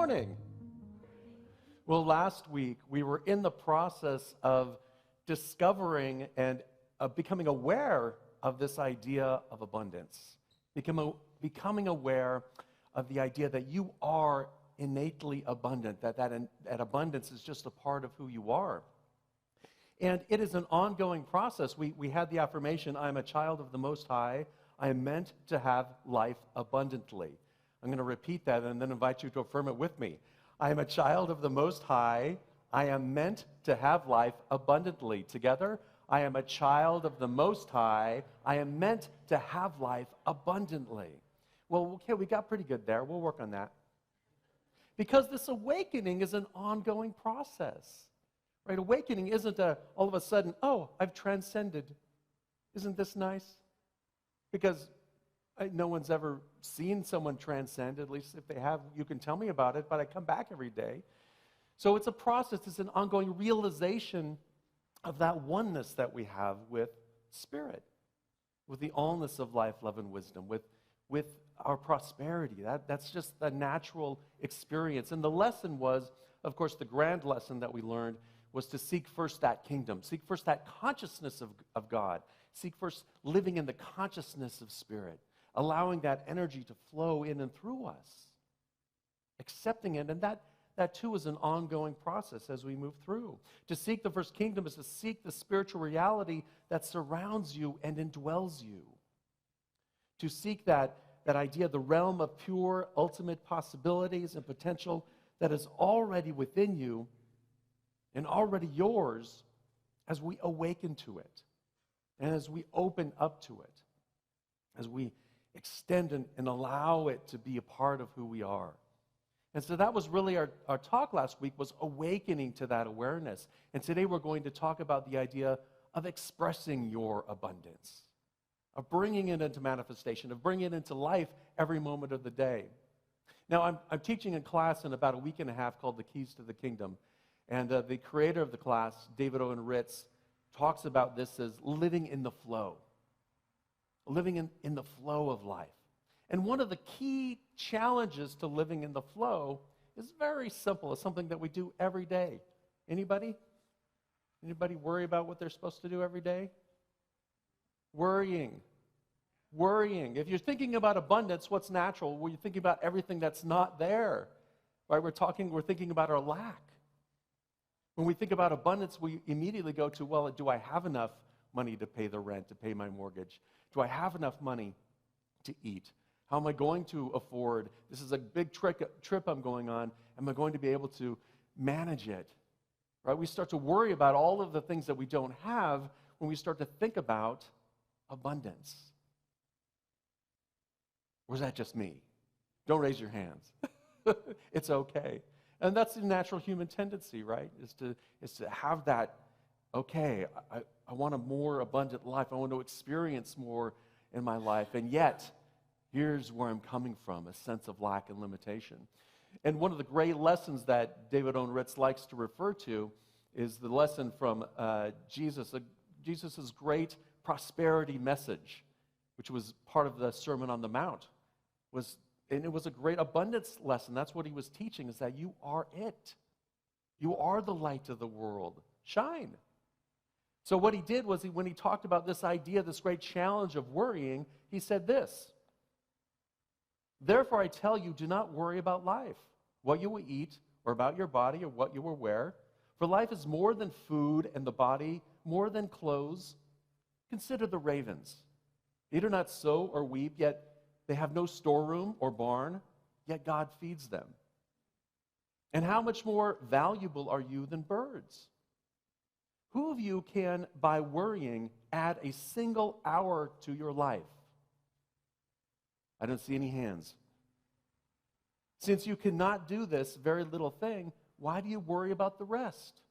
morning. Well, last week we were in the process of discovering and becoming aware of this idea of abundance. Becoming aware of the idea that you are innately abundant, that abundance is just a part of who you are. And it is an ongoing process. We had the affirmation, I am a child of the Most High. I am meant to have life abundantly. I'm going to repeat that and then invite you to affirm it with me. I am a child of the Most High. I am meant to have life abundantly. Together, I am a child of the Most High. I am meant to have life abundantly. Well, okay, we got pretty good there. We'll work on that. Because this awakening is an ongoing process. Right? Awakening isn't all of a sudden, oh, I've transcended. Isn't this nice? Because no one's ever seen someone transcend. At least if they have, you can tell me about it, but I come back every day. So it's a process. It's an ongoing realization of that oneness that we have with Spirit, with the allness of life, love, and wisdom, with our prosperity. That's just a natural experience. And the lesson was, of course, the grand lesson that we learned was to seek first that kingdom, seek first that consciousness of God, seek first living in the consciousness of Spirit, allowing that energy to flow in and through us, accepting it, and that too is an ongoing process as we move through. To seek the first kingdom is to seek the spiritual reality that surrounds you and indwells you. To seek that idea, the realm of pure, ultimate possibilities and potential that is already within you and already yours as we awaken to it and as we open up to it, as we extend and allow it to be a part of who we are. And so that was really our talk last week, was awakening to that awareness. And today we're going to talk about the idea of expressing your abundance, of bringing it into manifestation, of bringing it into life every moment of the day. Now, I'm teaching a class in about a week and a half called The Keys to the Kingdom. And the creator of the class, David Owen Ritz, talks about this as living in the flow, living in the flow of life. And one of the key challenges to living in the flow is very simple. It's something that we do every day. Anybody? Anybody worry about what they're supposed to do every day? Worrying. If you're thinking about abundance, what's natural? Well, you're thinking about everything that's not there. Right? We're thinking about our lack. When we think about abundance, we immediately go to, well, do I have enough money to pay the rent, to pay my mortgage? Do I have enough money to eat? How am I going to afford? This is a big trip I'm going on. Am I going to be able to manage it? Right? We start to worry about all of the things that we don't have when we start to think about abundance. Or is that just me? Don't raise your hands. It's okay. And that's the natural human tendency, right? Is to have that, okay, I want a more abundant life. I want to experience more in my life. And yet, here's where I'm coming from, a sense of lack and limitation. And one of the great lessons that David Owen Ritz likes to refer to is the lesson from Jesus' great prosperity message, which was part of the Sermon on the Mount. And it was a great abundance lesson. That's what he was teaching, is that you are it. You are the light of the world. Shine. So what he did was, when he talked about this idea, this great challenge of worrying, he said this: therefore I tell you, do not worry about life, what you will eat, or about your body, or what you will wear. For life is more than food, and the body more than clothes. Consider the ravens. They do not sow or weep, yet they have no storeroom or barn, yet God feeds them. And how much more valuable are you than birds? Who of you can, by worrying, add a single hour to your life? I don't see any hands. Since you cannot do this very little thing, why do you worry about the rest?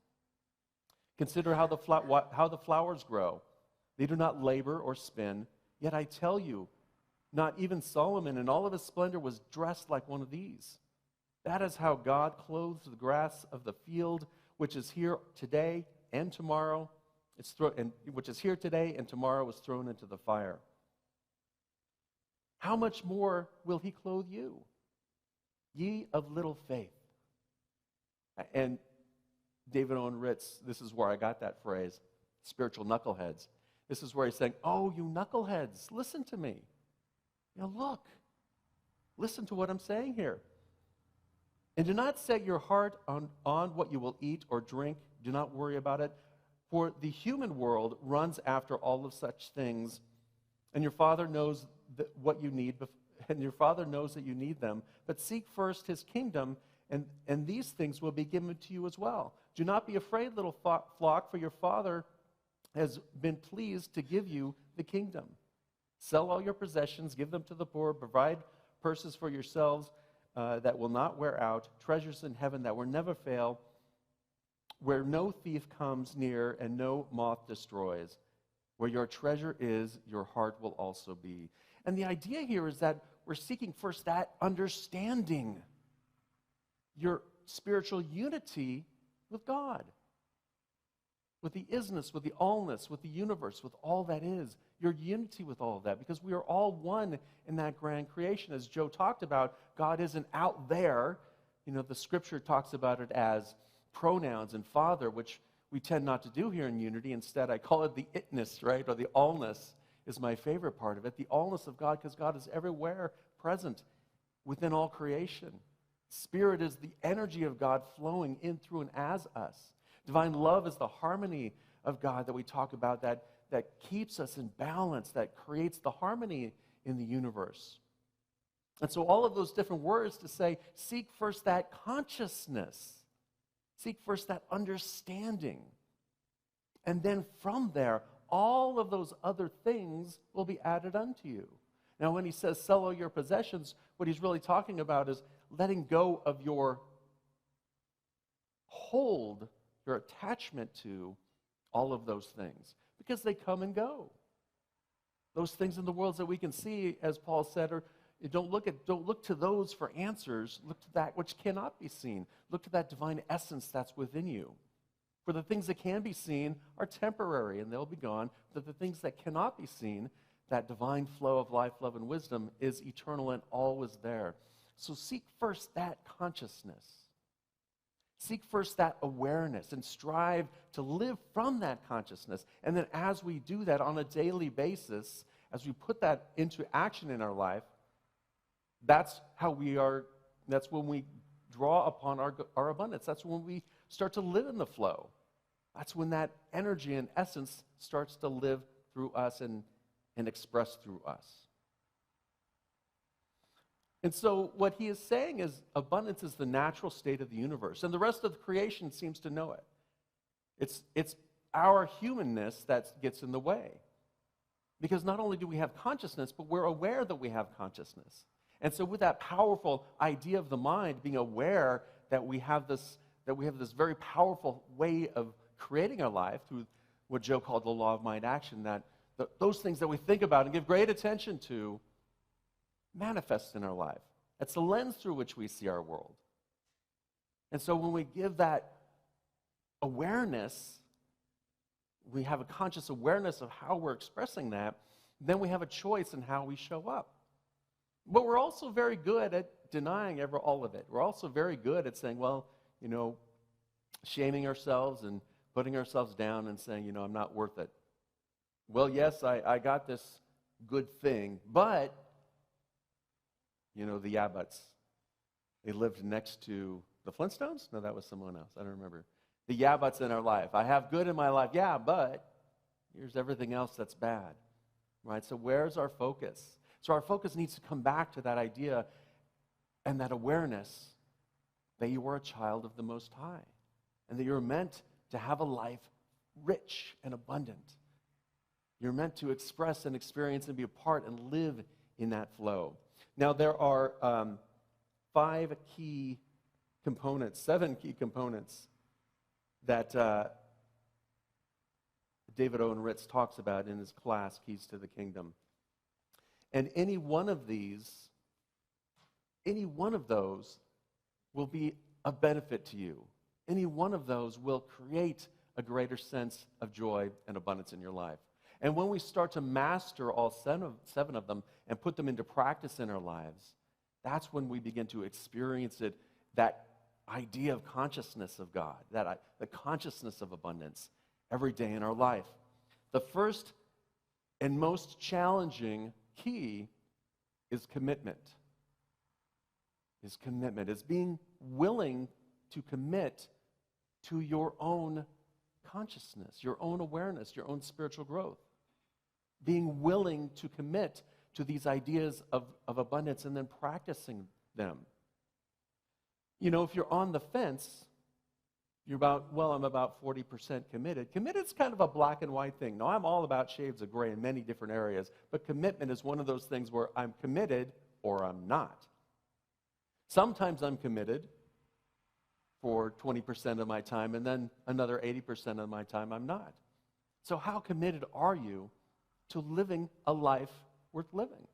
Consider how the flowers grow. They do not labor or spin, yet I tell you, not even Solomon in all of his splendor was dressed like one of these. That is how God clothes the grass of the field, which is here today and tomorrow. Which is here today and tomorrow is thrown into the fire. How much more will he clothe you, ye of little faith? And David Owen Ritz, this is where I got that phrase, spiritual knuckleheads. This is where he's saying, oh, you knuckleheads, listen to me. Look, listen to what I'm saying here. And do not set your heart on what you will eat or drink. Do not worry about it. For the human world runs after all of such things, and your Father knows what you need, and your Father knows that you need them. But seek first his kingdom, and these things will be given to you as well. Do not be afraid, little flock, for your Father has been pleased to give you the kingdom. Sell all your possessions, give them to the poor, provide purses for yourselves that will not wear out, treasures in heaven that will never fail, where no thief comes near and no moth destroys. Where your treasure is, your heart will also be. And the idea here is that we're seeking first that understanding, your spiritual unity with God, with the isness, with the allness, with the universe, with all that is, your unity with all of that, because we are all one in that grand creation. As Joe talked about, God isn't out there. The scripture talks about it as pronouns and Father, which we tend not to do here in unity. Instead, I call it the itness, right, or the allness is my favorite part of it, the allness of God, because God is everywhere present within all creation. Spirit is the energy of God flowing in, through, and as us. Divine love is the harmony of God that we talk about, that keeps us in balance, that creates the harmony in the universe. And so all of those different words to say, seek first that consciousness, seek first that understanding, and then from there, all of those other things will be added unto you. Now, when he says sell all your possessions, what he's really talking about is letting go of your hold, your attachment to all of those things, because they come and go. Those things in the world that we can see, as Paul said, don't look to those for answers. Look to that which cannot be seen. Look to that divine essence that's within you. For the things that can be seen are temporary and they'll be gone, but the things that cannot be seen, that divine flow of life, love, and wisdom is eternal and always there. So seek first that consciousness. Seek first that awareness and strive to live from that consciousness. And then as we do that on a daily basis, as we put that into action in our life, that's when we draw upon our abundance. That's when we start to live in the flow. That's when that energy and essence starts to live through us and express through us. And so what he is saying is abundance is the natural state of the universe, and the rest of the creation seems to know it. It's our humanness that gets in the way. Because not only do we have consciousness, but we're aware that we have consciousness. And so with that powerful idea of the mind, being aware that we have this very powerful way of creating our life through what Joe called the law of mind action, that those things that we think about and give great attention to manifest in our life. It's the lens through which we see our world. And so when we give that awareness, we have a conscious awareness of how we're expressing that, then we have a choice in how we show up. But we're also very good at denying all of it. We're also very good at saying, well, shaming ourselves and putting ourselves down and saying, I'm not worth it. Well, yes, I got this good thing, but, the Abbots, they lived next to the Flintstones? No, that was someone else. I don't remember. The Abbots in our life. I have good in my life, yeah, but here's everything else that's bad, right? So where's our focus? So our focus needs to come back to that idea and that awareness that you are a child of the Most High and that you're meant to have a life rich and abundant. You're meant to express and experience and be a part and live in that flow. Now, there are 7 key components that David Owen Ritz talks about in his class, Keys to the Kingdom. And any one of those will be a benefit to you. Any one of those will create a greater sense of joy and abundance in your life. And when we start to master all 7 of them and put them into practice in our lives, that's when we begin to experience it, that idea of consciousness of God, the consciousness of abundance every day in our life. The first and most challenging key is commitment. Is being willing to commit to your own consciousness, your own awareness, your own spiritual growth. Being willing to commit to these ideas of abundance and then practicing them. You know, if you're on the fence, I'm about 40% committed. Committed's kind of a black and white thing. No, I'm all about shades of gray in many different areas, but commitment is one of those things where I'm committed or I'm not. Sometimes I'm committed for 20% of my time, and then another 80% of my time I'm not. So how committed are you to living a life worth living?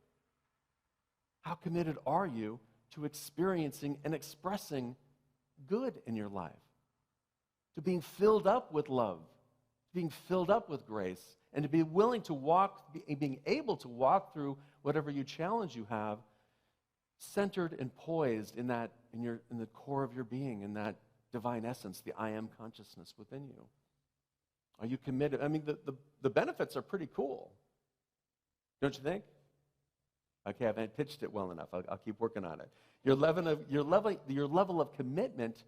How committed are you to experiencing and expressing good in your life? To being filled up with love, being filled up with grace, and to be willing to being able to walk through whatever challenge you have, centered and poised in the core of your being, in that divine essence, the I am consciousness within you. Are you committed? I mean, the benefits are pretty cool. Don't you think? Okay, I haven't pitched it well enough. I'll keep working on it. Your level of commitment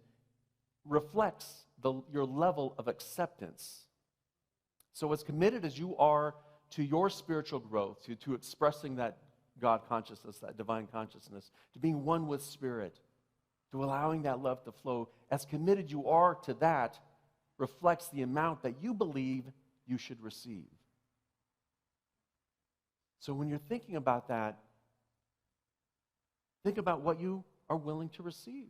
reflects your level of acceptance. So as committed as you are to your spiritual growth, to expressing that God consciousness, that divine consciousness, to being one with Spirit, to allowing that love to flow, as committed you are to that, reflects the amount that you believe you should receive. So when you're thinking about that, think about what you are willing to receive.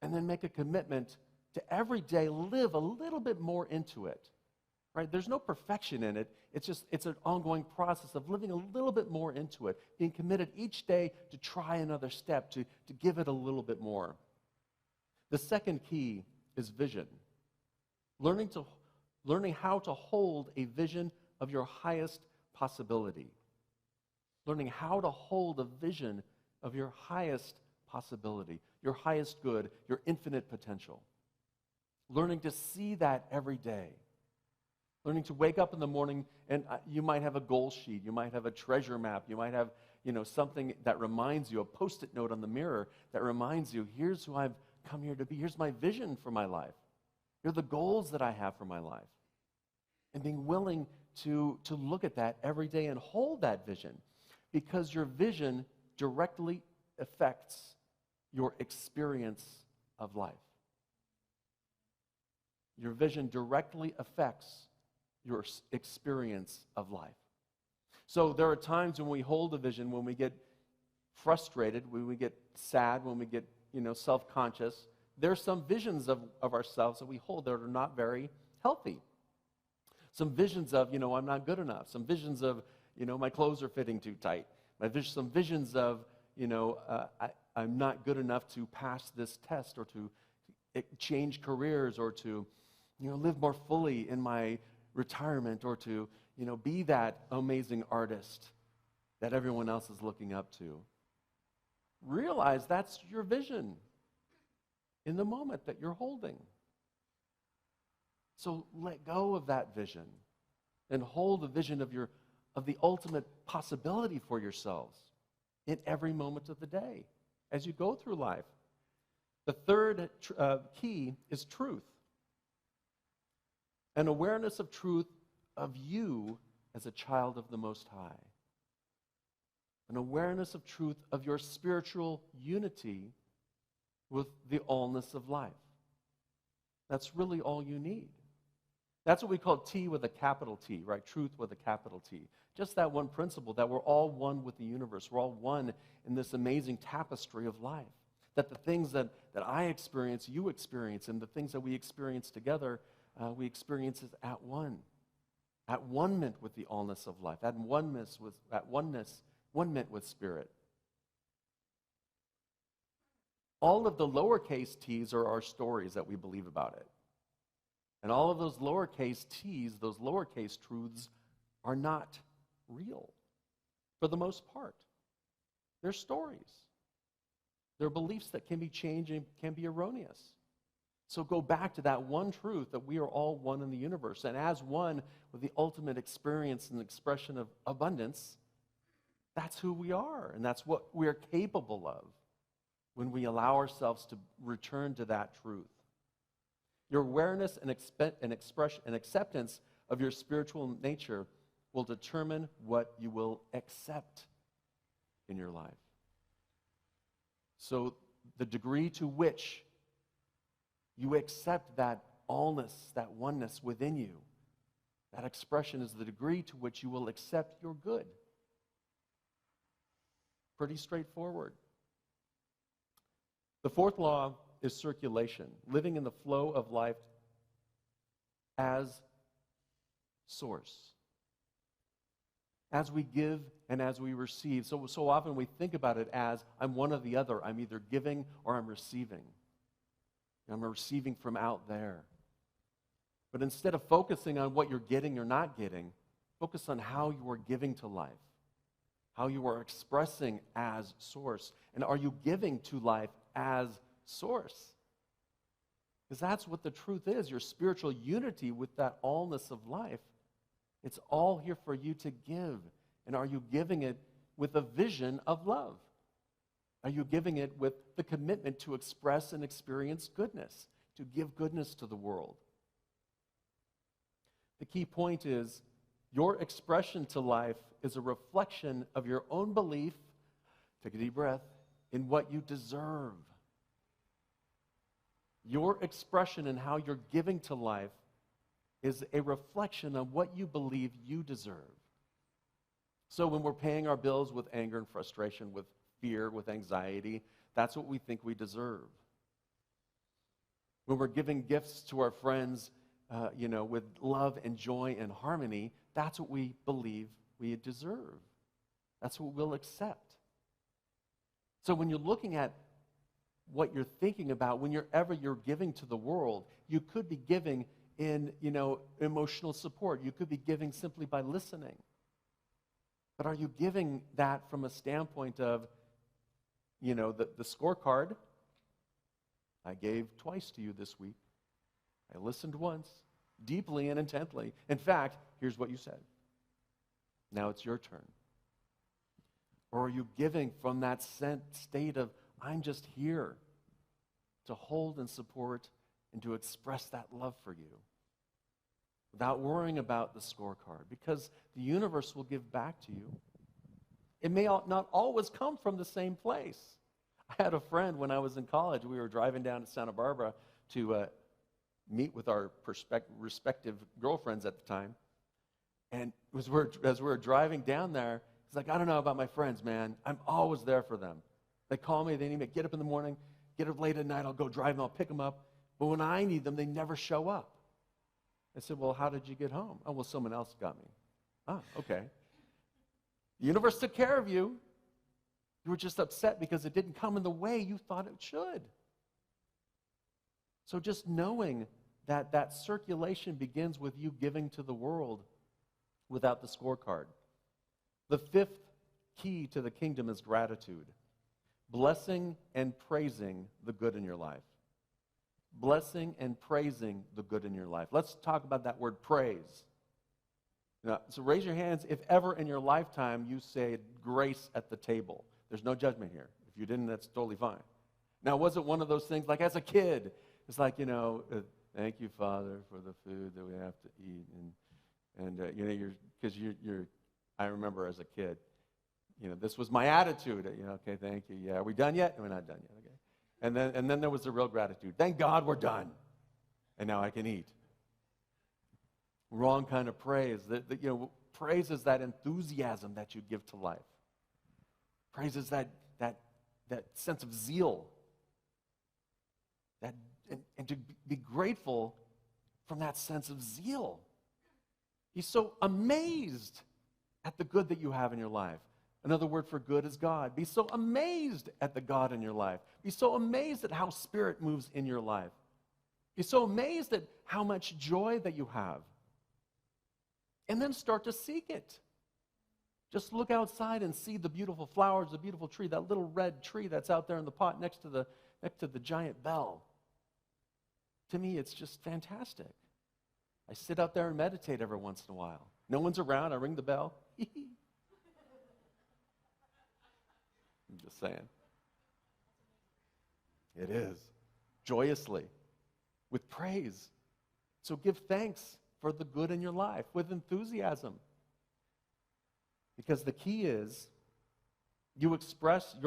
And then make a commitment to every day live a little bit more into it. Right? There's no perfection in it. It's an ongoing process of living a little bit more into it, being committed each day to try another step, to give it a little bit more. The second key is vision. Learning how to hold a vision of your highest possibility. Learning how to hold a vision of your highest possibility, your highest good, your infinite potential. Learning to see that every day. Learning to wake up in the morning, and you might have a goal sheet, you might have a treasure map, you might have something that reminds you, a Post-it note on the mirror that reminds you, here's who I've come here to be, here's my vision for my life, here are the goals that I have for my life. And being willing to look at that every day and hold that vision, because your vision directly affects your experience of life. Your vision directly affects your experience of life. So there are times when we hold a vision, when we get frustrated, when we get sad, when we get self-conscious. There's some visions of ourselves that we hold that are not very healthy. Some visions of, I'm not good enough. Some visions of, my clothes are fitting too tight. Some visions of, I'm not good enough to pass this test, or to change careers, or to, live more fully in my retirement, or to, be that amazing artist that everyone else is looking up to. Realize that's your vision in the moment that you're holding. So let go of that vision and hold the vision of the ultimate possibility for yourselves in every moment of the day as you go through life. The third key is truth. An awareness of truth of you as a child of the Most High. An awareness of truth of your spiritual unity with the allness of life. That's really all you need. That's what we call T with a capital T, right? Truth with a capital T. Just that one principle, that we're all one with the universe. We're all one in this amazing tapestry of life. That the things that I experience, you experience, and the things that we experience together, we experience as at one. At one-ment with the allness of life. At oneness with Spirit. All of the lowercase t's are our stories that we believe about it. And all of those lowercase t's, those lowercase truths, are not real for the most part. They're stories. There are beliefs that can be changed and can be erroneous. So go back to that one truth that we are all one in the universe. And as one with the ultimate experience and expression of abundance, that's who we are. And that's what we are capable of when we allow ourselves to return to that truth. Your awareness and expression and acceptance of your spiritual nature will determine what you will accept in your life. So the degree to which you accept that allness, that oneness within you, that expression is the degree to which you will accept your good. Pretty straightforward. The fourth law is circulation, living in the flow of life as source. As we give and as we receive. So often we think about it as I'm one or the other. I'm either giving or I'm receiving. I'm receiving from out there. But instead of focusing on what you're getting or not getting, focus on how you are giving to life, how you are expressing as source. And are you giving to life as source? Because that's what the truth is, your spiritual unity with that allness of life. It's all here for you to give. And are you giving it with a vision of love? Are you giving it with the commitment to express and experience goodness, to give goodness to the world? The key point is your expression to life is a reflection of your own belief, take a deep breath, in what you deserve. Your expression and how you're giving to life is a reflection of what you believe you deserve. So when we're paying our bills with anger and frustration, with fear, with anxiety, that's what we think we deserve. When we're giving gifts to our friends, with love and joy and harmony, that's what we believe we deserve. That's what we'll accept. So when you're looking at what you're thinking about, whenever you're giving to the world, you could be giving in, emotional support. You could be giving simply by listening. But are you giving that from a standpoint of, the scorecard? I gave twice to you this week. I listened once, deeply and intently. In fact, here's what you said. Now it's your turn. Or are you giving from that state of, I'm just here to hold and support and to express that love for you without worrying about the scorecard? Because the universe will give back to you. It may not always come from the same place. I had a friend when I was in college. We were driving down to Santa Barbara to meet with our respective girlfriends at the time. And as we were driving down there, he's like, I don't know about my friends, man. I'm always there for them. They call me, they need me. Get up in the morning, get up late at night, I'll go drive them, I'll pick them up. But when I need them, they never show up. I said, well, how did you get home? Oh, well, someone else got me. Oh, okay. The universe took care of you. You were just upset because it didn't come in the way you thought it should. So just knowing that circulation begins with you giving to the world without the scorecard. The fifth key to the kingdom is gratitude. Blessing and praising the good in your life. Blessing and praising the good in your life. Let's talk about that word praise. Now, so raise your hands if ever in your lifetime you say grace at the table. There's no judgment here. If you didn't, that's totally fine. Now, was it one of those things like as a kid, it's like, thank you, Father, for the food that we have to eat. I remember as a kid, this was my attitude. Okay, thank you. Yeah, are we done yet? We're not done yet. Okay. And then there was the real gratitude. Thank God we're done. And now I can eat. Wrong kind of praise. Praise is that enthusiasm that you give to life. Praise is that sense of zeal. And to be grateful from that sense of zeal. He's so amazed at the good that you have in your life. Another word for good is God. Be so amazed at the God in your life. Be so amazed at how Spirit moves in your life. Be so amazed at how much joy that you have. And then start to seek it. Just look outside and see the beautiful flowers, the beautiful tree, that little red tree that's out there in the pot next to the giant bell. To me, it's just fantastic. I sit out there and meditate every once in a while. No one's around, I ring the bell. I'm just saying. It is. Joyously, with praise. So give thanks for the good in your life, with enthusiasm. Because the key is, your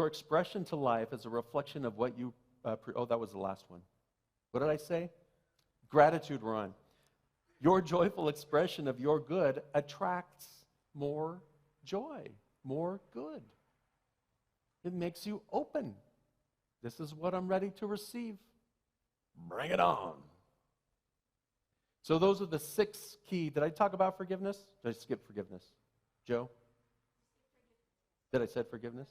expression to life is a reflection of what you, that was the last one. What did I say? Gratitude, Ron. Your joyful expression of your good attracts more joy, more good. It makes you open. This is what I'm ready to receive. Bring it on. So those are the 6 key. Did I talk about forgiveness? Did I skip forgiveness? Joe? Did I say forgiveness?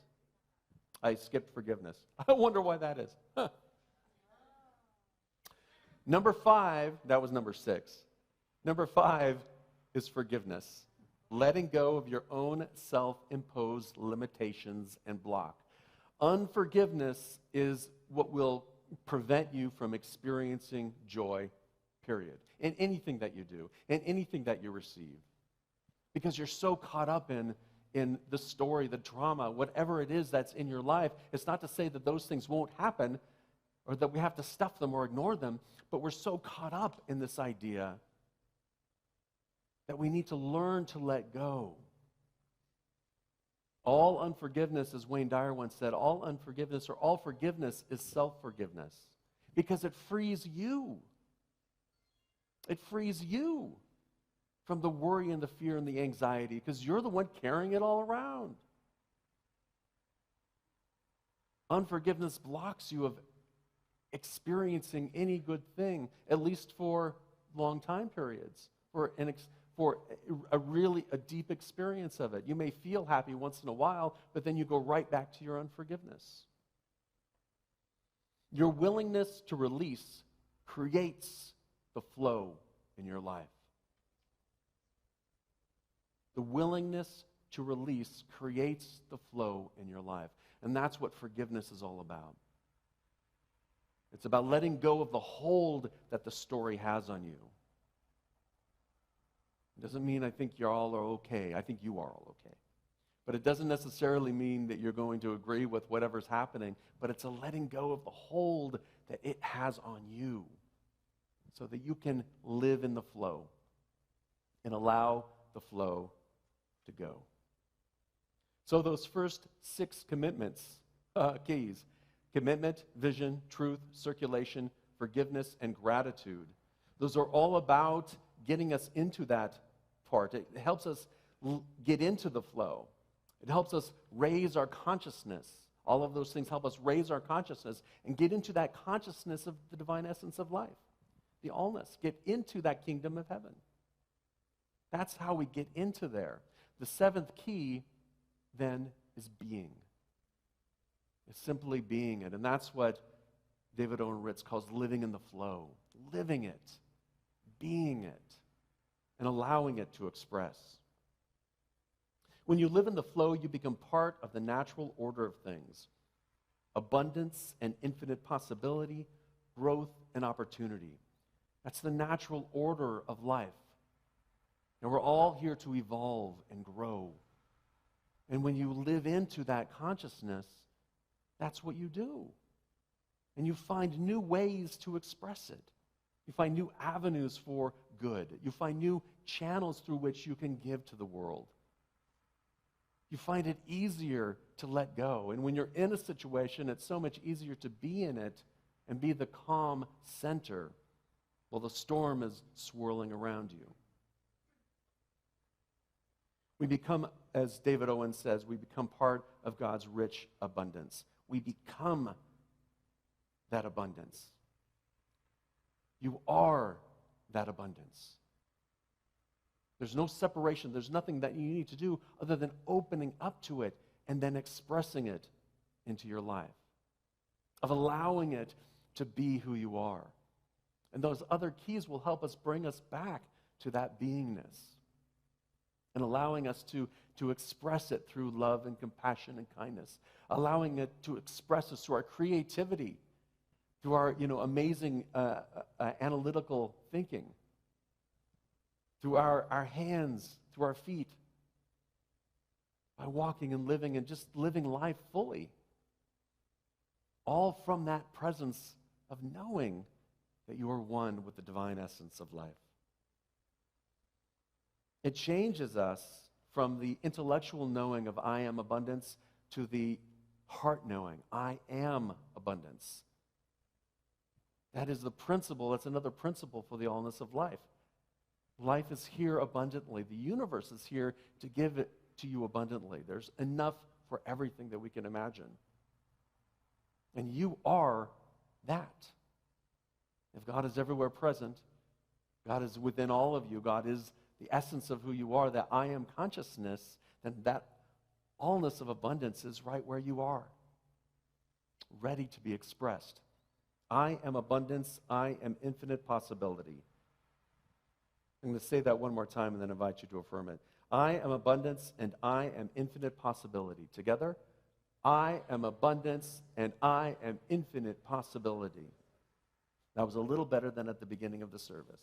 I skipped forgiveness. I wonder why that is. Huh. Number 5, that was number 6. Number 5 is forgiveness. Letting go of your own self-imposed limitations and block. Unforgiveness is what will prevent you from experiencing joy, period, in anything that you do, in anything that you receive. Because you're so caught up in the story, the drama, whatever it is that's in your life. It's not to say that those things won't happen or that we have to stuff them or ignore them, but we're so caught up in this idea that we need to learn to let go. All unforgiveness, as Wayne Dyer once said, all unforgiveness or all forgiveness is self-forgiveness because it frees you. It frees you from the worry and the fear and the anxiety because you're the one carrying it all around. Unforgiveness blocks you of experiencing any good thing, at least for long time periods, for a deep experience of it. You may feel happy once in a while, but then you go right back to your unforgiveness. Your willingness to release creates the flow in your life. The willingness to release creates the flow in your life. And that's what forgiveness is all about. It's about letting go of the hold that the story has on you. It doesn't mean I think you all are okay. I think you are all okay. But it doesn't necessarily mean that you're going to agree with whatever's happening, but it's a letting go of the hold that it has on you so that you can live in the flow and allow the flow to go. So those first 6 commitments, keys, commitment, vision, truth, circulation, forgiveness, and gratitude. Those are all about getting us into that part. It helps us get into the flow. It helps us raise our consciousness. All of those things help us raise our consciousness and get into that consciousness of the divine essence of life, the allness. Get into that kingdom of heaven. That's how we get into there. The 7th key, then, is being. It's simply being it. And that's what David Owen Ritz calls living in the flow. Living it, being it, and allowing it to express. When you live in the flow, you become part of the natural order of things. Abundance and infinite possibility, growth and opportunity. That's the natural order of life. And we're all here to evolve and grow. And when you live into that consciousness, that's what you do. And you find new ways to express it. You find new avenues for good. You find new channels through which you can give to the world. You find it easier to let go. And when you're in a situation, it's so much easier to be in it and be the calm center while the storm is swirling around you. We become, as David Owen says, we become part of God's rich abundance. We become that abundance. You are that abundance. There's no separation. There's nothing that you need to do other than opening up to it and then expressing it into your life, of allowing it to be who you are. And those other keys will help us bring us back to that beingness. and allowing us to express it through love and compassion and kindness, allowing it to express us through our creativity, through our amazing analytical thinking, through our hands, through our feet, by walking and living and just living life fully. All from that presence of knowing that you are one with the divine essence of life. It changes us from the intellectual knowing of I am abundance to the heart knowing I am abundance. That is the principle. That's another principle for the allness of life. Life is here abundantly. The universe is here to give it to you abundantly. There's enough for everything that we can imagine. And you are that. If God is everywhere present, God is within all of you, God is the essence of who you are, that I am consciousness, then that allness of abundance is right where you are, ready to be expressed. I am abundance, I am infinite possibility. I'm going to say that one more time and then invite you to affirm it. I am abundance and I am infinite possibility. Together, I am abundance and I am infinite possibility. That was a little better than at the beginning of the service.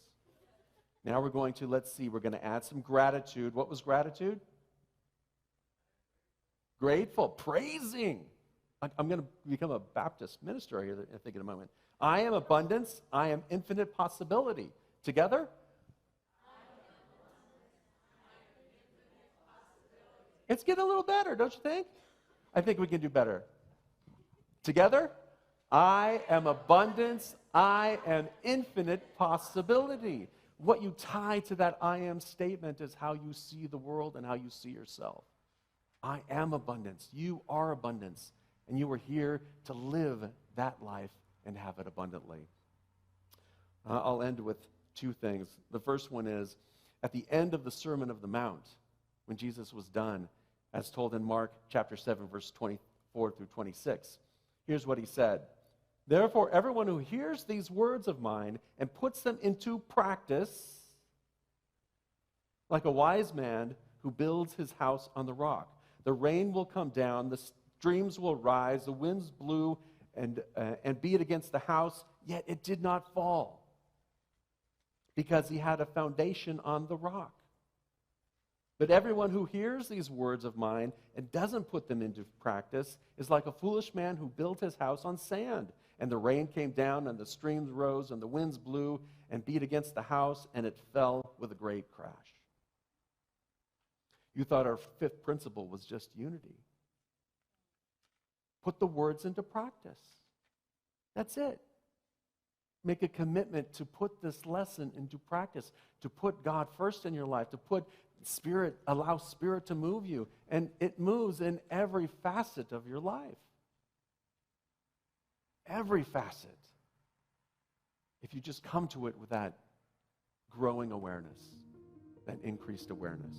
Now we're going to add some gratitude. What was gratitude? Grateful, praising. I'm going to become a Baptist minister here, I think, in a moment. I am abundance, I am infinite possibility. Together? It's getting a little better, don't you think? I think we can do better. Together? I am abundance, I am infinite possibility. What you tie to that I am statement is how you see the world and how you see yourself. I am abundance. You are abundance. And you are here to live that life and have it abundantly. I'll end with two things. The first one is, at the end of the Sermon of the Mount, when Jesus was done, as told in Mark chapter 7, verse 24 through 26, here's what he said. Therefore, everyone who hears these words of mine and puts them into practice, like a wise man who builds his house on the rock. The rain will come down, the streams will rise, the winds blew and beat against the house, yet it did not fall, because he had a foundation on the rock. But everyone who hears these words of mine and doesn't put them into practice is like a foolish man who built his house on sand. And the rain came down, and the streams rose, and the winds blew and beat against the house, and it fell with a great crash. You thought our fifth principle was just unity. Put the words into practice. That's it. Make a commitment to put this lesson into practice, to put God first in your life, to put Spirit, allow Spirit to move you. And it moves in every facet of your life. Every facet. If you just come to it with that growing awareness, that increased awareness.